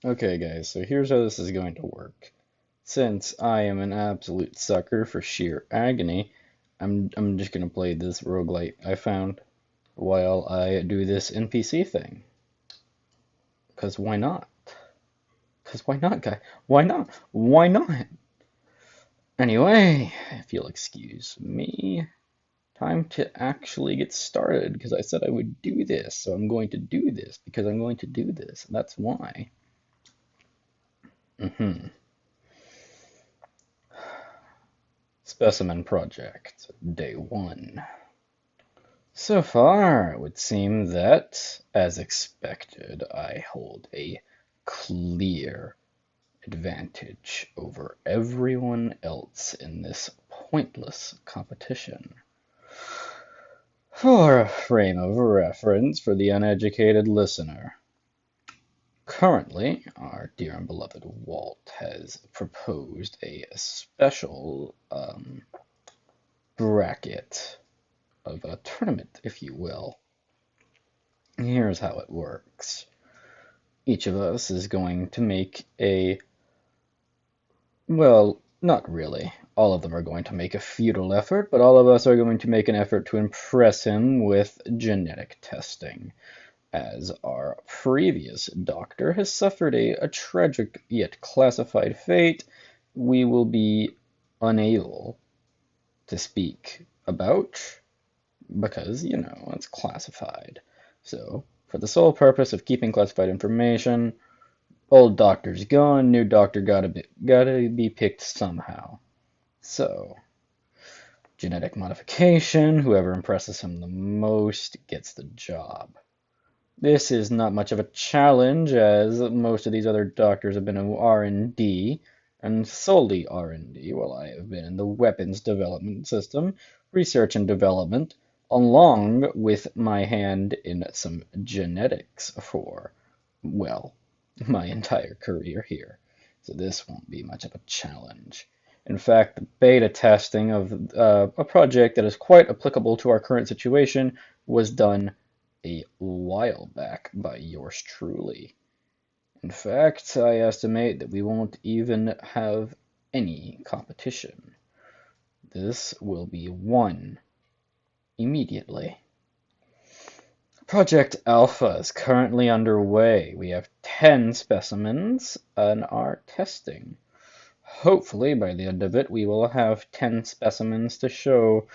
Okay, guys, so here's how this is going to work. Since I am an absolute sucker for sheer agony, I'm just gonna play this roguelite I found while I do this NPC thing. Cause why not? Cause why not, guy? Why not? Why not? Anyway, if you'll excuse me, time to actually get started because I said I would do this, so I'm going to do this because I'm going to do this. That's why. hmm Specimen Project, Day 1. So far, it would seem that, as expected, I hold a clear advantage over everyone else in this pointless competition. For a frame of reference for the uneducated listener, currently, our dear and beloved Walt has proposed a special bracket of a tournament, if you will. Here's how it works. Each of us is going to make a, well, not really. All of them are going to make a futile effort, but all of us are going to make an effort to impress him with genetic testing, as our previous doctor has suffered a tragic yet classified fate we will be unable to speak about because, it's classified. So, for the sole purpose of keeping classified information, old doctor's gone, new doctor gotta be picked somehow. So, genetic modification, whoever impresses him the most gets the job. This is not much of a challenge, as most of these other doctors have been in R&D, and solely R&D, while I have been in the weapons development system, research and development, along with my hand in some genetics for, well, my entire career here. So this won't be much of a challenge. In fact, the beta testing of a project that is quite applicable to our current situation was done a while back by yours truly. In fact, I estimate that we won't even have any competition. This will be won immediately. Project Alpha is currently underway. We have 10 specimens and are testing. Hopefully, by the end of it, we will have 10 specimens to show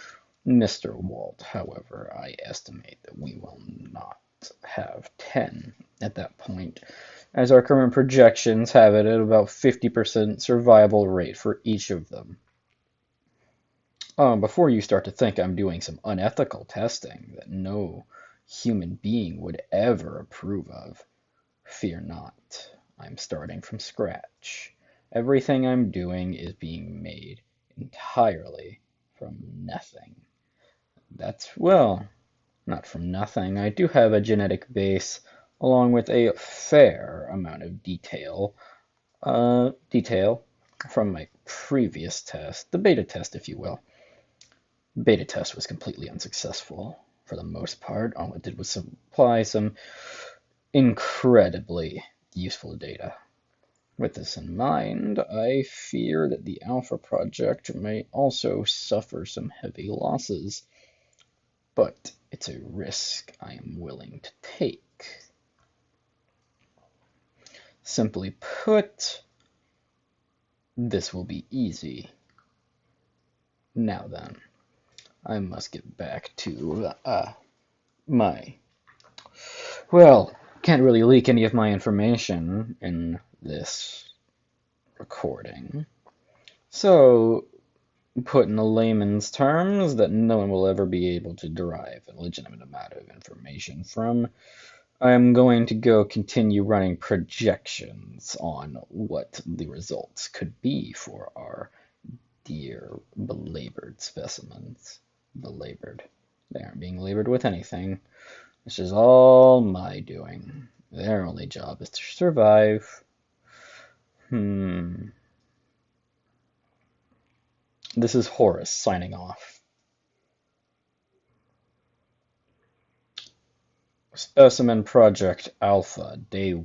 Mr. Walt. However, I estimate that we will not have 10 at that point, as our current projections have it at about 50% survival rate for each of them. Before you start to think I'm doing some unethical testing that no human being would ever approve of, fear not. I'm starting from scratch. Everything I'm doing is being made entirely from nothing. That's, well, not from nothing. I do have a genetic base along with a fair amount of detail from my previous test, the beta test, if you will. Beta test was completely unsuccessful for the most part. All it did was supply some incredibly useful data. With this in mind, I fear that the Alpha project may also suffer some heavy losses, but it's a risk I am willing to take. Simply put, this will be easy. Now then, I must get back to my. Well, can't really leak any of my information in this recording. So, put in the layman's terms that no one will ever be able to derive a legitimate amount of information from, I'm going to go continue running projections on what the results could be for our dear belabored specimens. Belabored. They aren't being labored with anything. This is all my doing. Their only job is to survive. This is Horace signing off. Specimen Project Alpha, Day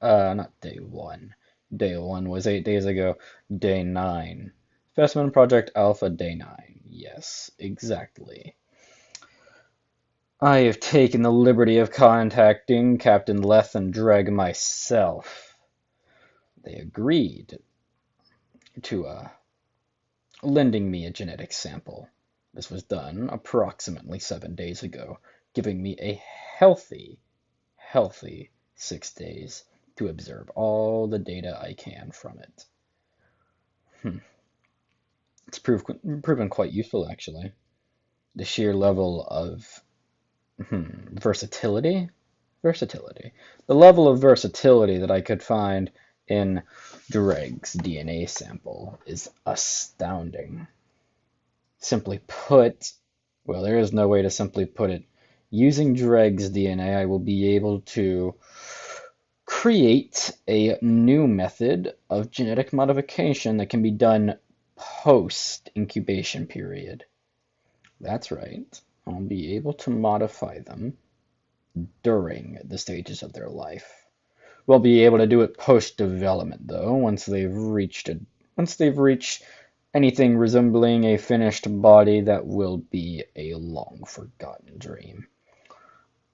Not day one. Day one was 8 days ago. Day nine. Specimen Project Alpha Day 9. Yes, exactly. I have taken the liberty of contacting Captain Leth and Dreg myself. They agreed to lending me a genetic sample. This was done approximately 7 days ago, giving me a healthy 6 days to observe all the data I can from it. Hmm. It's proven quite useful, actually. The sheer level of versatility? Versatility. The level of versatility that I could find in Dreg's DNA sample is astounding. Simply put, well, there is no way to simply put it. Using Dreg's DNA, I will be able to create a new method of genetic modification that can be done post incubation period. That's right. I'll be able to modify them during the stages of their life. We'll be able to do it post development though, once they've reached anything resembling a finished body. That will be a long forgotten dream.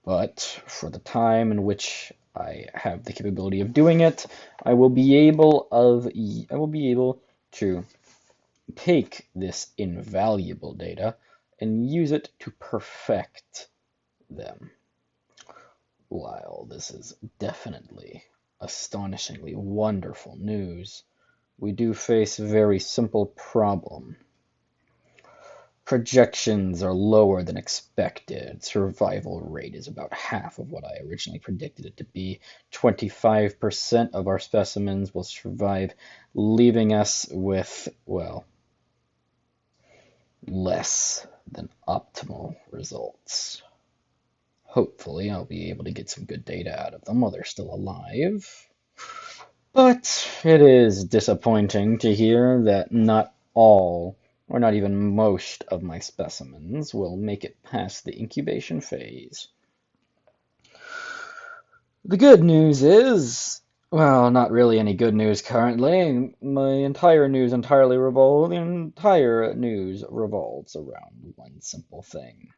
But for the time in which I have the capability of doing it, I will be able to take this invaluable data and use it to perfect them. While this is definitely astonishingly wonderful news, we do face a very simple problem. Projections are lower than expected. Survival rate is about half of what I originally predicted it to be. 25% of our specimens will survive, leaving us with, well, less than optimal results. Hopefully, I'll be able to get some good data out of them while they're still alive. But it is disappointing to hear that not all, or not even most, of my specimens will make it past the incubation phase. The good news is, well, not really any good news currently. The entire news revolves around one simple thing.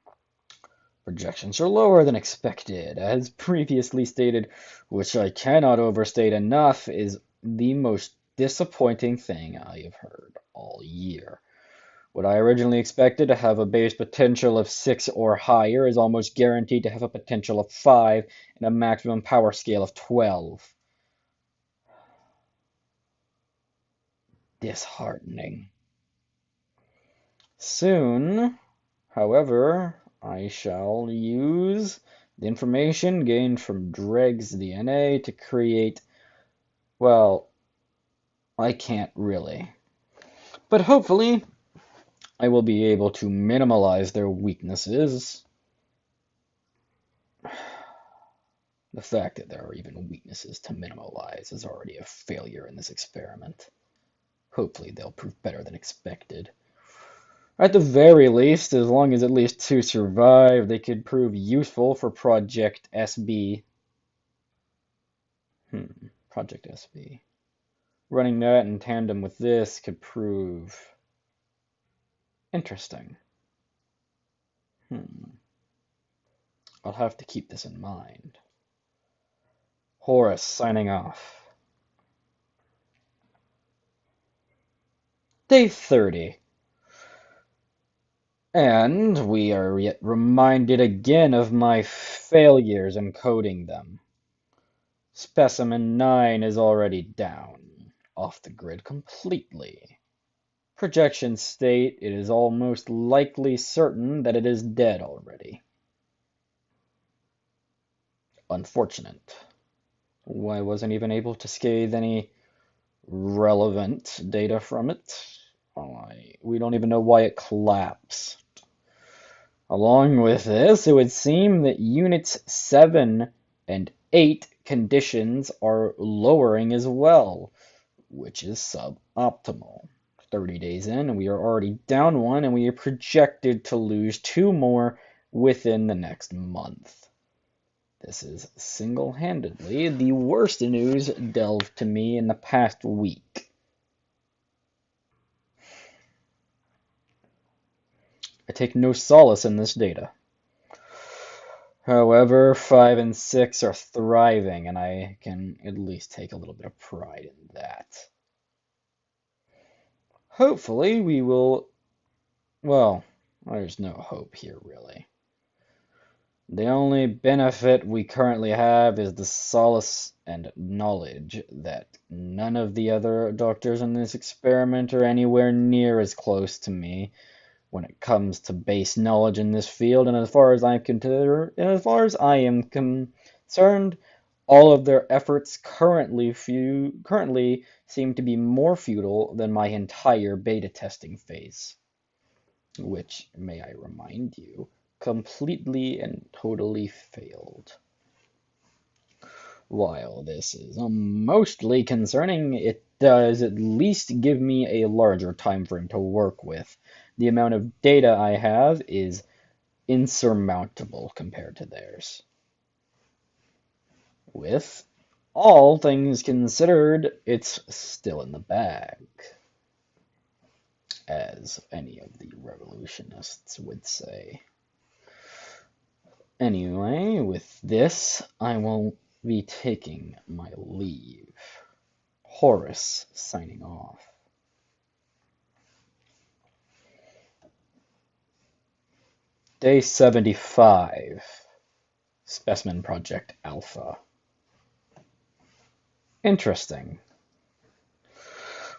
Projections are lower than expected. As previously stated, which I cannot overstate enough, is the most disappointing thing I have heard all year. What I originally expected to have a base potential of 6 or higher is almost guaranteed to have a potential of 5 and a maximum power scale of 12. Disheartening. Soon, however, I shall use the information gained from Dreg's DNA to create, well, I can't really. But hopefully, I will be able to minimize their weaknesses. The fact that there are even weaknesses to minimize is already a failure in this experiment. Hopefully, they'll prove better than expected. At the very least, as long as at least 2 survive, they could prove useful for Project SB. Project SB. Running that in tandem with this could prove interesting. I'll have to keep this in mind. Horace signing off. Day 30. And we are yet reminded again of my failures in coding them. Specimen 9 is already down, off the grid completely. Projections state it is almost likely certain that it is dead already. Unfortunate. I wasn't even able to scathe any relevant data from it. We don't even know why it collapsed. Along with this, it would seem that units 7 and 8 conditions are lowering as well, which is suboptimal. 30 days in, and we are already down 1, and we are projected to lose 2 more within the next month. This is single-handedly the worst news delved to me in the past week. I take no solace in this data. However, 5 and 6 are thriving, and I can at least take a little bit of pride in that. Hopefully, we will. Well, there's no hope here, really. The only benefit we currently have is the solace and knowledge that none of the other doctors in this experiment are anywhere near as close to me when it comes to base knowledge in this field, and as far as I am concerned, all of their efforts currently seem to be more futile than my entire beta testing phase, which, may I remind you, completely and totally failed. While this is mostly concerning, it does at least give me a larger time frame to work with. The amount of data I have is insurmountable compared to theirs. With all things considered, it's still in the bag, as any of the revolutionists would say. Anyway, with this, I will be taking my leave. Horace signing off. Day 75. Specimen Project Alpha. Interesting.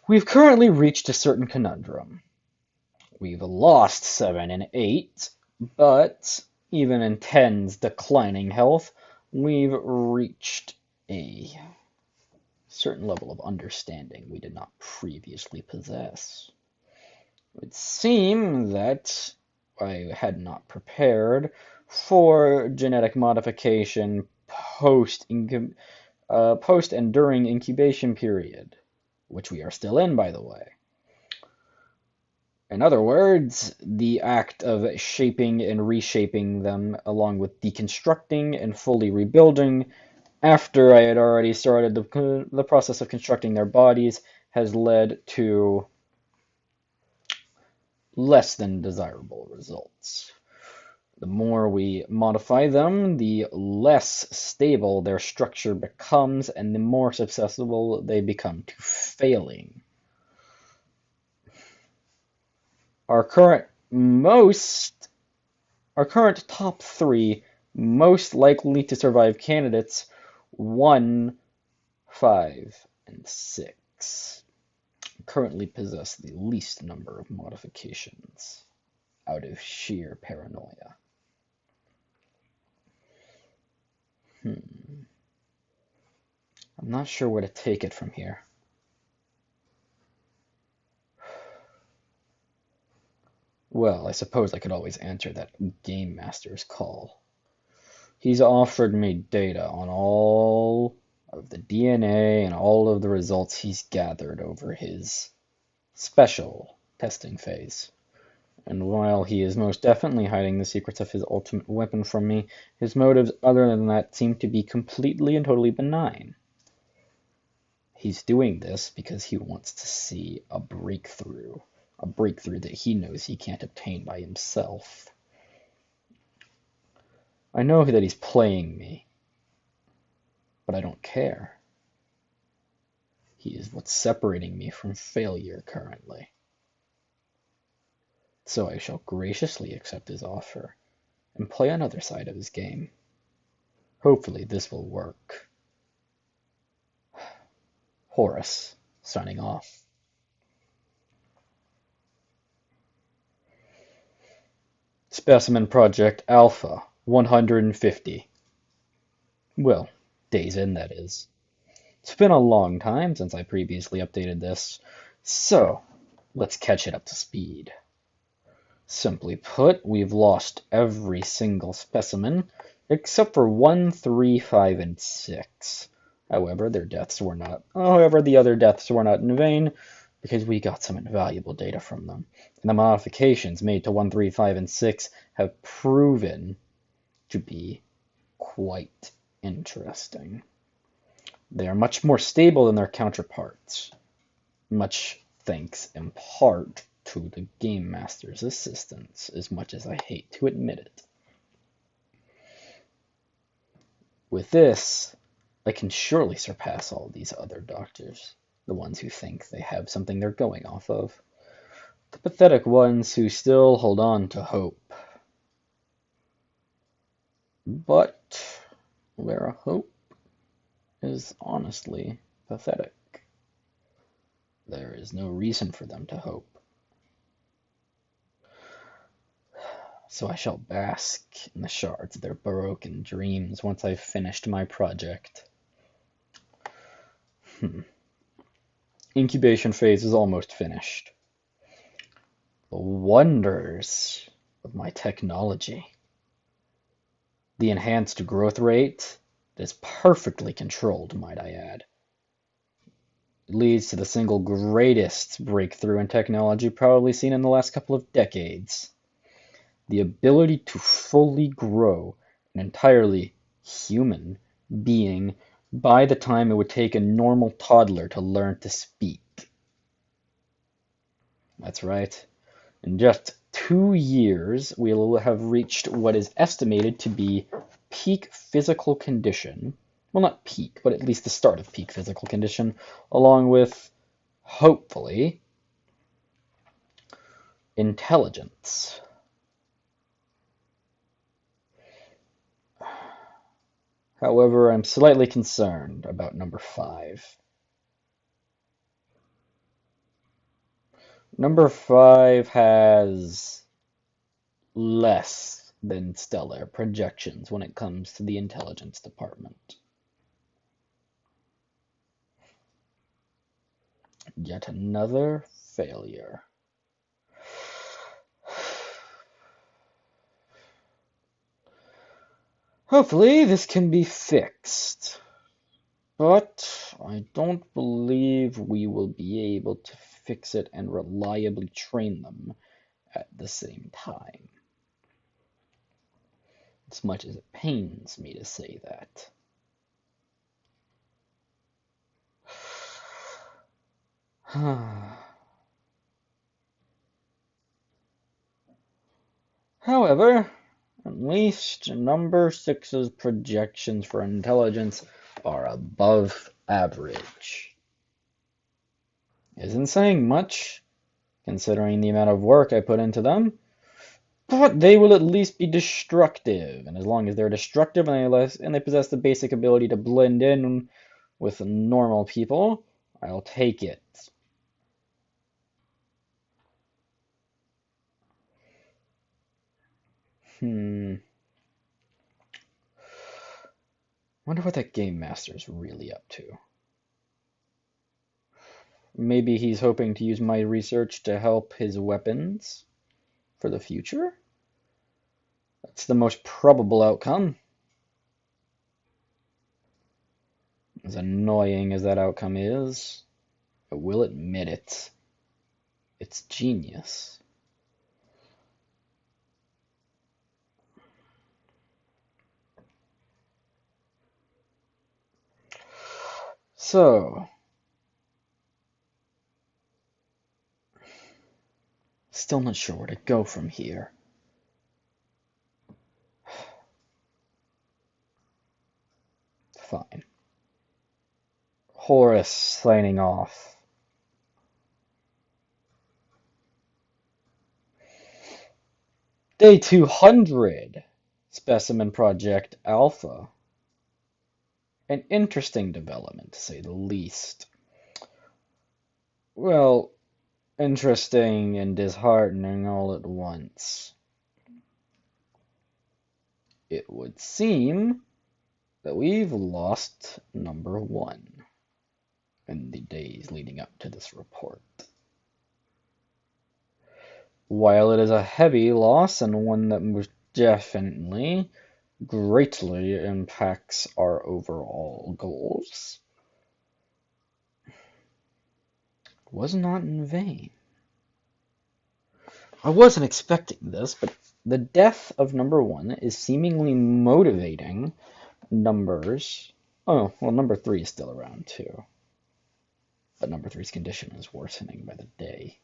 We've currently reached a certain conundrum. We've lost 7 and 8, but even in 10's declining health, we've reached a certain level of understanding we did not previously possess. It would seem that I had not prepared for genetic modification post and during incubation period, which we are still in, by the way. In other words, the act of shaping and reshaping them, along with deconstructing and fully rebuilding, after I had already started the process of constructing their bodies, has led to less than desirable results. The more we modify them, the less stable their structure becomes, and the more susceptible they become to failing. Our current top 3 most likely to survive candidates 1, 5, and 6 currently possess the least number of modifications out of sheer paranoia. I'm not sure where to take it from here. Well, I suppose I could always answer that Game Master's call. He's offered me data on all of the DNA and all of the results he's gathered over his special testing phase. And while he is most definitely hiding the secrets of his ultimate weapon from me, his motives other than that seem to be completely and totally benign. He's doing this because he wants to see a breakthrough that he knows he can't obtain by himself. I know that he's playing me, but I don't care. He is what's separating me from failure currently. So I shall graciously accept his offer and play another side of his game. Hopefully this will work. Horace, signing off. Specimen Project Alpha 150. Well, days in, that is. It's been a long time since I previously updated this, so let's catch it up to speed. Simply put, we've lost every single specimen except for 1, 3, 5, and 6. However, the other deaths were not in vain, because we got some invaluable data from them. And the modifications made to 1, 3, 5, and 6 have proven to be quite interesting. They are much more stable than their counterparts, much thanks in part to the Game Master's assistance, as much as I hate to admit it. With this, I can surely surpass all these other doctors, the ones who think they have something they're going off of, the pathetic ones who still hold on to hope. But their hope is honestly pathetic. There is no reason for them to hope. So I shall bask in the shards of their broken dreams once I've finished my project. Incubation phase is almost finished. The wonders of my technology. The enhanced growth rate is perfectly controlled, might I add. It leads to the single greatest breakthrough in technology probably seen in the last couple of decades. The ability to fully grow an entirely human being by the time it would take a normal toddler to learn to speak. That's right. In just 2 years, we will have reached what is estimated to be peak physical condition. Well, not peak, but at least the start of peak physical condition, along with, hopefully, intelligence. However, I'm slightly concerned about number 5. Number 5 has less than stellar projections when it comes to the intelligence department. Yet another failure. Hopefully this can be fixed, but I don't believe we will be able to fix it and reliably train them at the same time. As much as it pains me to say that. However, at least number 6's projections for intelligence are above average. Isn't saying much, considering the amount of work I put into them, but they will at least be destructive, and as long as they're destructive and they possess the basic ability to blend in with normal people, I'll take it. Wonder what that game master's really up to. Maybe he's hoping to use my research to help his weapons for the future? That's the most probable outcome. As annoying as that outcome is, I will admit it. It's genius. So, still not sure where to go from here. Fine. Horace signing off. Day 200, Specimen Project Alpha. An interesting development, to say the least. Well, interesting and disheartening all at once. It would seem that we've lost number 1 in the days leading up to this report. While it is a heavy loss and one that most definitely greatly impacts our overall goals, it was not in vain. I wasn't expecting this, but The death of number one is seemingly motivating numbers. Oh, well, number three is still around too. But number three's condition is worsening by the day.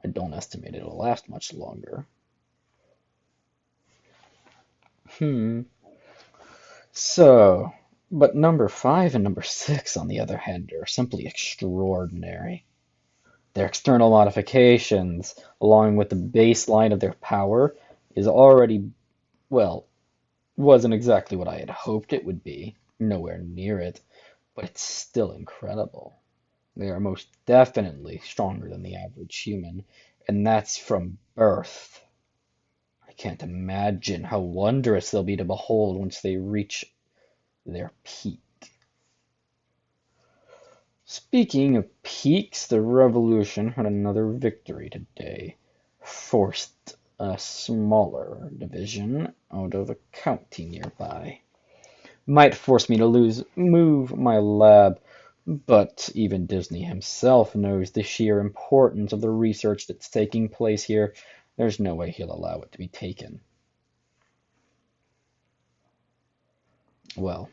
I don't estimate it'll last much longer. So, but number five and number six, on the other hand, are simply extraordinary. Their external modifications, along with the baseline of their power, is already, well, wasn't exactly what I had hoped it would be. Nowhere near it, but it's still incredible. They are most definitely stronger than the average human, and that's from birth. I can't imagine how wondrous they'll be to behold once they reach their peak. Speaking of peaks, the revolution had another victory today. Forced a smaller division out of a county nearby. Might force me to move my lab, but even Disney himself knows the sheer importance of the research that's taking place here. There's no way he'll allow it to be taken. Well,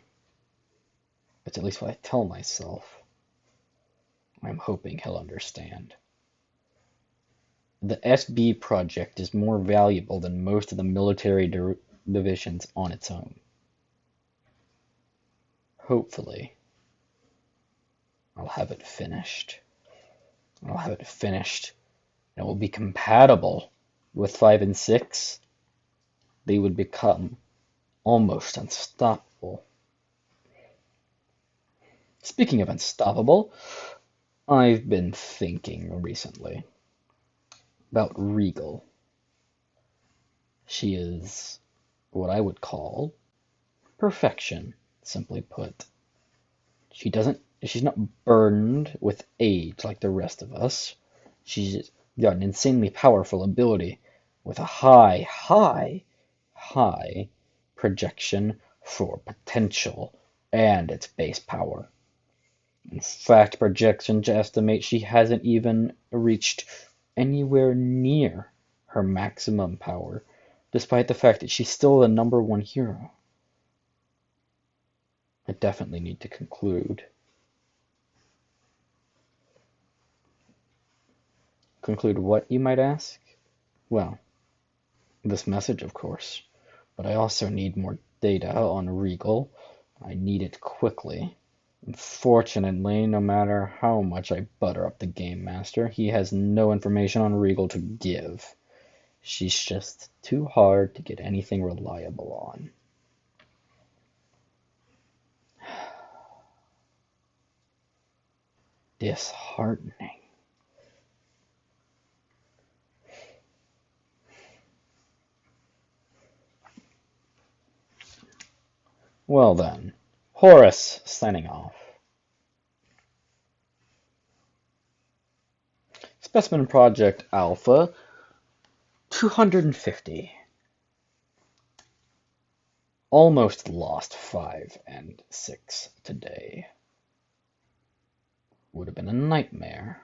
it's at least what I tell myself. I'm hoping he'll understand. The SB project is more valuable than most of the military divisions on its own. Hopefully, I'll have it finished. I'll have it finished. It will be compatible with 5 and 6. They would become almost unstoppable. Speaking of unstoppable, I've been thinking recently about Regal. She is what I would call perfection, simply put. She's not burdened with age like the rest of us. She's got an insanely powerful ability with a high projection for potential and its base power. In fact, projections estimate she hasn't even reached anywhere near her maximum power, despite the fact that she's still the number one hero. I definitely need to conclude. Conclude what, you might ask? Well, this message, of course, but I also need more data on Regal. I need it quickly. Unfortunately, no matter how much I butter up the Game Master, he has no information on Regal to give. She's just too hard to get anything reliable on. Disheartening. Well then, Horace signing off. Specimen Project Alpha 250. Almost lost 5 and 6 today. Would have been a nightmare.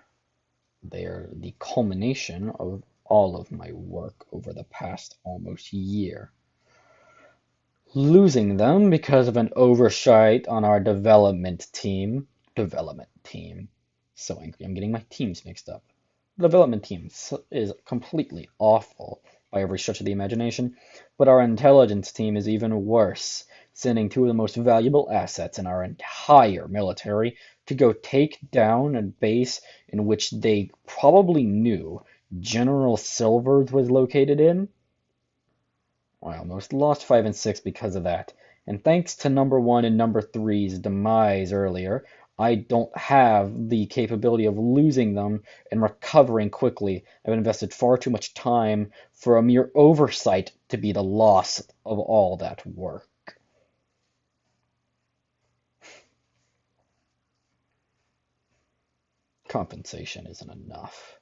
They are the culmination of all of my work over the past almost year. Losing them because of an oversight on our development team. So angry, I'm getting my teams mixed up. The development team is completely awful by every stretch of the imagination, but our intelligence team is even worse, sending two of the most valuable assets in our entire military to go take down a base in which they probably knew General Silvers was located in. I almost lost 5 and 6 because of that. And thanks to number 1 and number 3's demise earlier, I don't have the capability of losing them and recovering quickly. I've invested far too much time for a mere oversight to be the loss of all that work. Compensation isn't enough.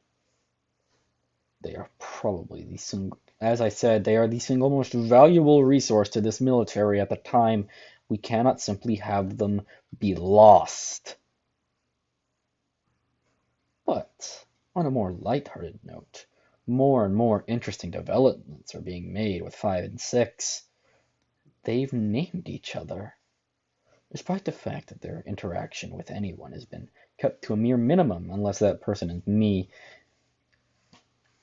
They are probably the single, as I said, they are the single most valuable resource to this military at the time. We cannot simply have them be lost. But on a more lighthearted note, more and more interesting developments are being made with 5 and 6. They've named each other. Despite the fact that their interaction with anyone has been cut to a mere minimum, unless that person is me,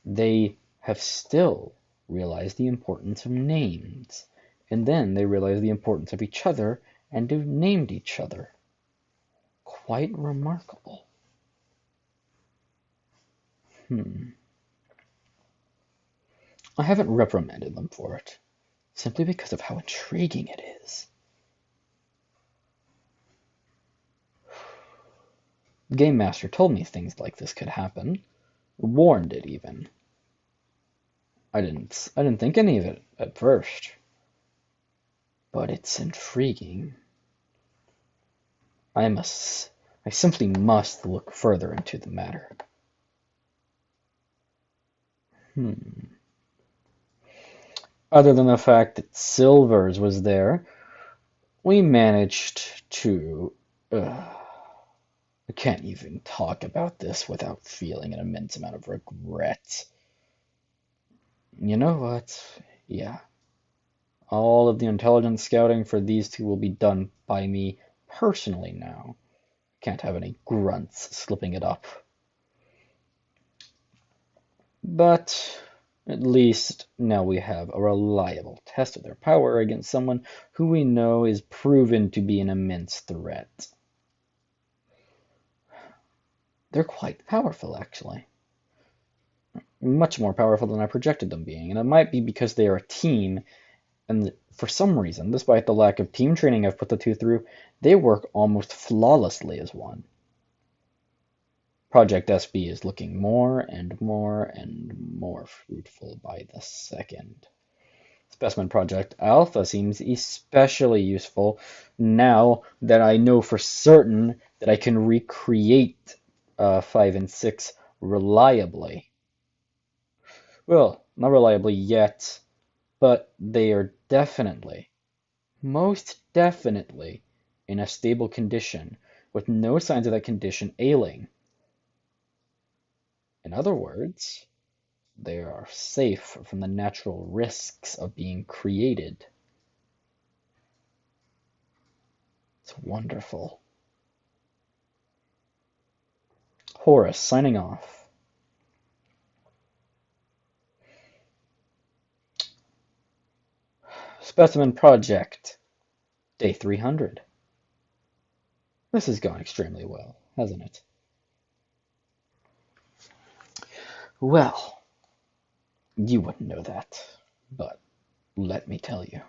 they have still realized the importance of names. And then they realized the importance of each other and have named each other. Quite remarkable. I haven't reprimanded them for it, simply because of how intriguing it is. The Game Master told me things like this could happen, warned it even. I didn't think any of it at first, but it's intriguing. I simply must look further into the matter. Other than the fact that Silvers was there, we managed to... I can't even talk about this without feeling an immense amount of regret. You know what? Yeah. All of the intelligence scouting for these two will be done by me personally now. Can't have any grunts slipping it up. But at least now we have a reliable test of their power against someone who we know is proven to be an immense threat. They're quite powerful, actually. Much more powerful than I projected them being, and it might be because they are a team, and for some reason, despite the lack of team training I've put the two through, they work almost flawlessly as one. Project SB is looking more and more and more fruitful by the second. Specimen Project Alpha seems especially useful now that I know for certain that I can recreate 5 and 6 reliably. Well, not reliably yet, but they are definitely, most definitely, in a stable condition, with no signs of that condition ailing. In other words, they are safe from the natural risks of being created. It's wonderful. Horace, signing off. Specimen Project, day 300. This has gone extremely well, hasn't it? Well, you wouldn't know that, but let me tell you,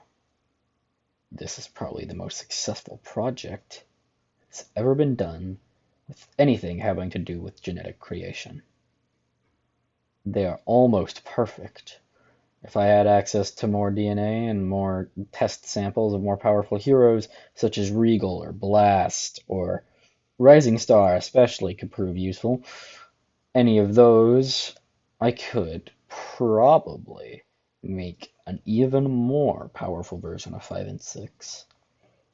this is probably the most successful project that's ever been done with anything having to do with genetic creation. They are almost perfect. If I had access to more DNA and more test samples of more powerful heroes, such as Regal or Blast or Rising Star especially could prove useful, any of those, I could probably make an even more powerful version of 5 and 6.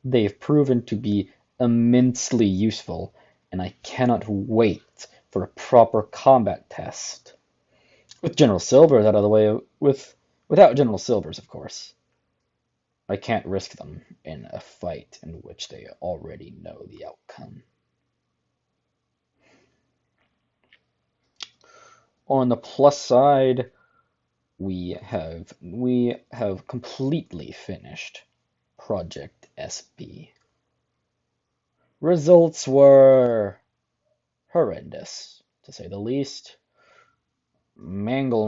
They've proven to be immensely useful, and I cannot wait for a proper combat test. With General Silvers out of the way, without General Silvers, of course. I can't risk them in a fight in which they already know the outcome. On the plus side, we have completely finished Project SB. Results were horrendous, to say the least. Mangle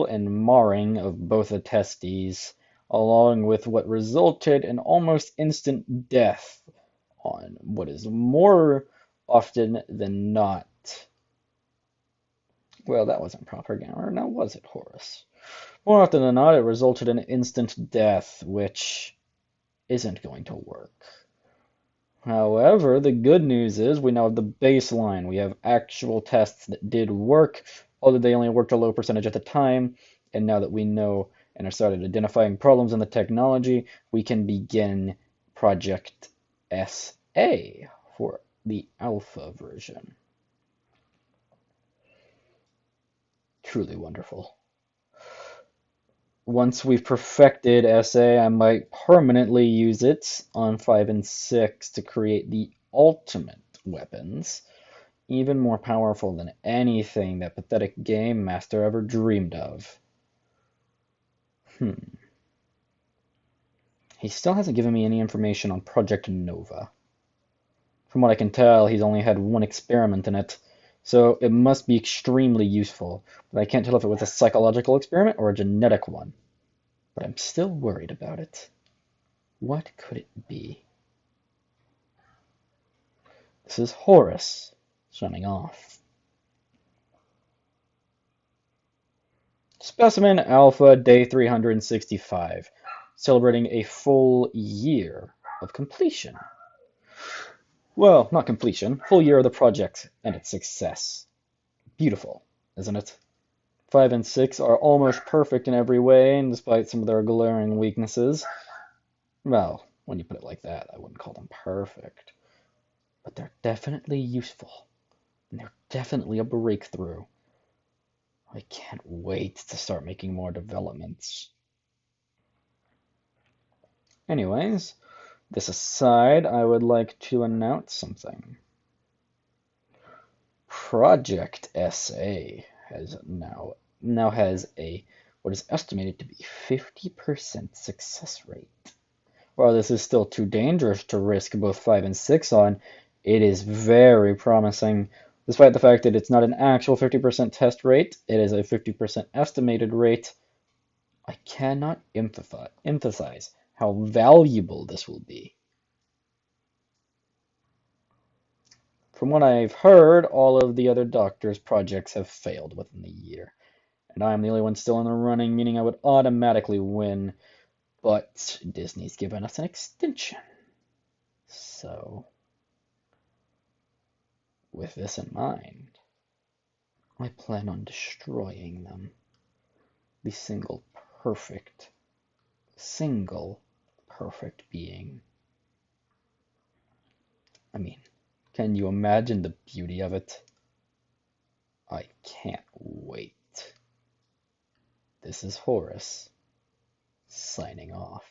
and marring of both the testes, along with what resulted in almost instant death on what is more often than not. Well, that wasn't proper grammar, now was it, Horace? More often than not, it resulted in instant death, which isn't going to work. However, the good news is we now have the baseline. We have actual tests that did work, although they only worked a low percentage at the time. And now that we know and have started identifying problems in the technology, we can begin Project SA for the alpha version. truly wonderful. Once we've perfected SA, I might permanently use it on 5 and 6 to create the ultimate weapons, even more powerful than anything that pathetic game master ever dreamed of. He still hasn't given me any information on Project Nova. From what I can tell, he's only had one experiment in it, so it must be extremely useful, but I can't tell if it was a psychological experiment or a genetic one. But I'm still worried about it. What could it be? This is Horus, signing off. Specimen Alpha, day 365, celebrating a full year of completion. Well, not completion, full year of the project and its success. Beautiful, isn't it? 5 and 6 are almost perfect in every way, and despite some of their glaring weaknesses, well, when you put it like that, I wouldn't call them perfect. But they're definitely useful, and they're definitely a breakthrough. I can't wait to start making more developments. Anyways, this aside, I would like to announce something. Project SA has now has a what is estimated to be 50% success rate. While this is still too dangerous to risk both 5 and 6 on, it is very promising. Despite the fact that it's not an actual 50% test rate, it is a 50% estimated rate. I cannot emphasize how valuable this will be. From what I've heard, all of the other doctors' projects have failed within the year, and I am the only one still in the running, meaning I would automatically win, but Disney's given us an extension. So, with this in mind, I plan on destroying them. The single perfect being. I mean, can you imagine the beauty of it? I can't wait. This is Horus, signing off.